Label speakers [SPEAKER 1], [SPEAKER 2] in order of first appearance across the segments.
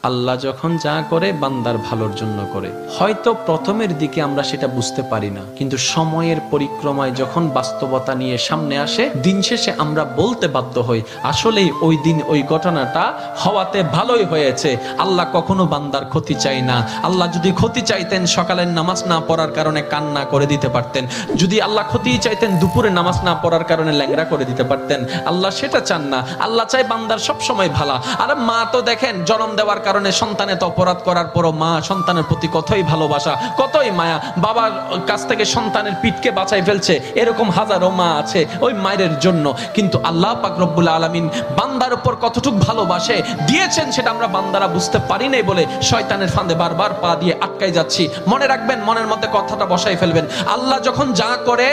[SPEAKER 1] আল্লাহ যখন যা করে বান্দার ভালোর জন্য করে। হয়তো প্রথমের দিকে আমরা সেটা বুঝতে পারি না, কিন্তু সময়ের পরিক্রমায় যখন বাস্তবতা নিয়ে সামনে আসে, দিন শেষে আমরা বলতে বাধ্য হই আসলেই ওই দিন ওই ঘটনাটা হওয়াতে ভালোই হয়েছে। আল্লাহ কখনো বান্দার ক্ষতি চাই না। আল্লাহ যদি ক্ষতি চাইতেন সকালের নামাজ না পড়ার কারণে কান্না করে দিতে পারতেন, যদি আল্লাহ ক্ষতি চাইতেন দুপুরে নামাজ না পড়ার কারণে ল্যাংড়া করে দিতে পারতেন। আল্লাহ সেটা চান না। আল্লাহ চাই বান্দার সব সময় ভালো। আর মা তো দেখেন জন্ম দেওয়ার কারণে সন্তানের তো অপরাধ করার পরও মা সন্তানের প্রতি কতই ভালোবাসা, কতই মায়া, বাবার কাছ থেকে সন্তানের পিঠকে বাঁচাই ফেলছে, এরকম হাজারো মা আছে ওই মায়ের জন্য। কিন্তু আল্লাহ পাক রব্বুল আলামিন বান্দার উপর কতটুকু ভালোবাসে দিয়েছেন সেটা আমরা বান্দারা বুঝতে পারি নাই বলে শয়তানের ফাঁদে বারবার পা দিয়ে আটকাই যাচ্ছি। মনে রাখবেন, মনের মধ্যে কথাটা বসাই ফেলবেন, আল্লাহ যখন যা করে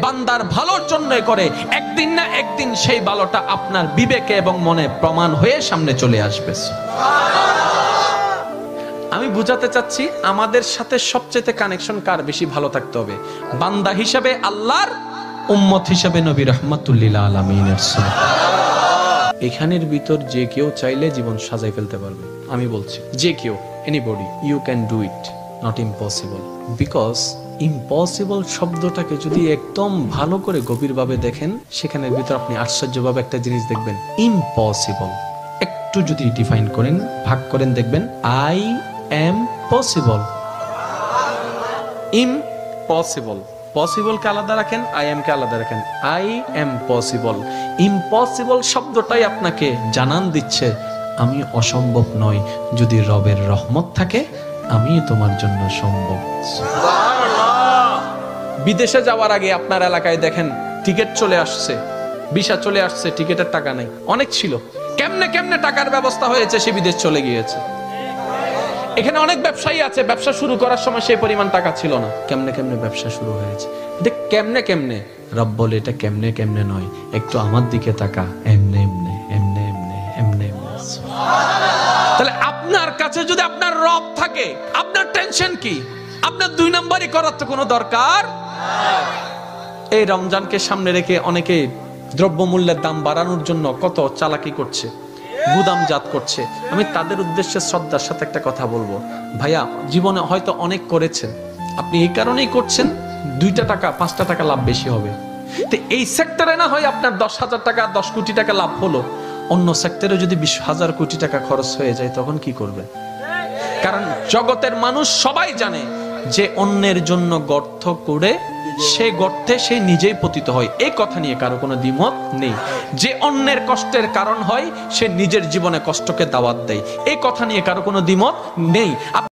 [SPEAKER 1] বান্দার ভালোর জন্যই করে। একদিন না একদিন সেই ভালোটা আপনার বিবেকে এবং মনে প্রমাণ হয়ে সামনে চলে আসবে। আমি বুঝাতে চাচ্ছি আমাদের সাথে সবচেয়ে কানেকশন কার বেশি ভালো থাকতে হবে? বান্দা হিসেবে আল্লাহর, উম্মত হিসেবে নবী রাহমাতুল লিল আলামিনের। এখানের ভিতর যে কেউ চাইলে জীবন সাজাই ফেলতে পারবে। আমি বলছি যে কেউ, anybody, you can do it, not impossible. Because impossible শব্দটাকে যদি একদম ভালো করে গভীরভাবে দেখেন, সেখানের ভিতর আপনি আশ্চর্যভাবে একটা জিনিস দেখবেন। ইম্পসিবল একটু যদি ডিফাইন করেন, ভাগ করেন, দেখবেন I am possible. Impossible, possible কে আলাদা রাখেন, আই এম কে আলাদা রাখেন। I am possible. ইম্পসিবল শব্দটাই আপনাকে জানান দিচ্ছে আমি অসম্ভব নই, যদি রবের রহমত থাকে আমি তোমার জন্য সম্ভব। বিদেশে যাওয়ার আগে আপনার এলাকায় দেখেন টিকিট চলে আসছে, ভিসা চলে আসছে, টিকিটের টাকা নাই। অনেক ছিল, কেমনে কেমনে টাকার ব্যবস্থা হয়েছে, সে বিদেশ চলে গিয়েছে। এখানে অনেক ব্যবসায়ী আছে, ব্যবসা শুরু করার সময় সেই পরিমাণ টাকা ছিল না, কেমনে কেমনে ব্যবসা শুরু হয়েছে। এটা কেমনে কেমনে? রব বলে এটা কেমনে কেমনে নয়, একটু আমার দিকে তাকা, এমনে এমনে এমনে এমনে এমনে এমনে। তাহলে আপনার কাছে যদি আপনার রব থাকে, আপনার টেনশন কি? আপনার দুই নম্বরই করার তো কোনো দরকার। এই রমজানকে সামনে রেখে অনেকে দ্রব্যমূল্যের দাম বাড়ানোর জন্য কত চালাকি করছে, গুদামজাত করছে। আমি তাদের উদ্দেশ্যে শ্রদ্ধার সাথে একটা কথা বলবো, ভাইয়া জীবনে হয়তো অনেক করেছেন, আপনি এই কারণেই করছেন 2টা টাকা 5টা টাকা লাভ বেশি হবে। তো এই সেক্টরে না হয় আপনার 10,000 টাকা 10 কোটি টাকা লাভ হলো, অন্য সেক্টরে যদি 20,000 কোটি টাকা খরচ হয়ে যায় তখন কি করবে? কারণ জগতের মানুষ সবাই জানে যে অন্যের জন্য গর্ত করে সে গর্তে সে নিজেই পতিত হয়, এই কথা নিয়ে কারো কোনো দ্বিমত নেই। যে অন্যের কষ্টের কারণ হয় সে নিজের জীবনে কষ্টকে দাওয়াত দেয়, এই কথা নিয়ে কারো কোনো দ্বিমত নেই।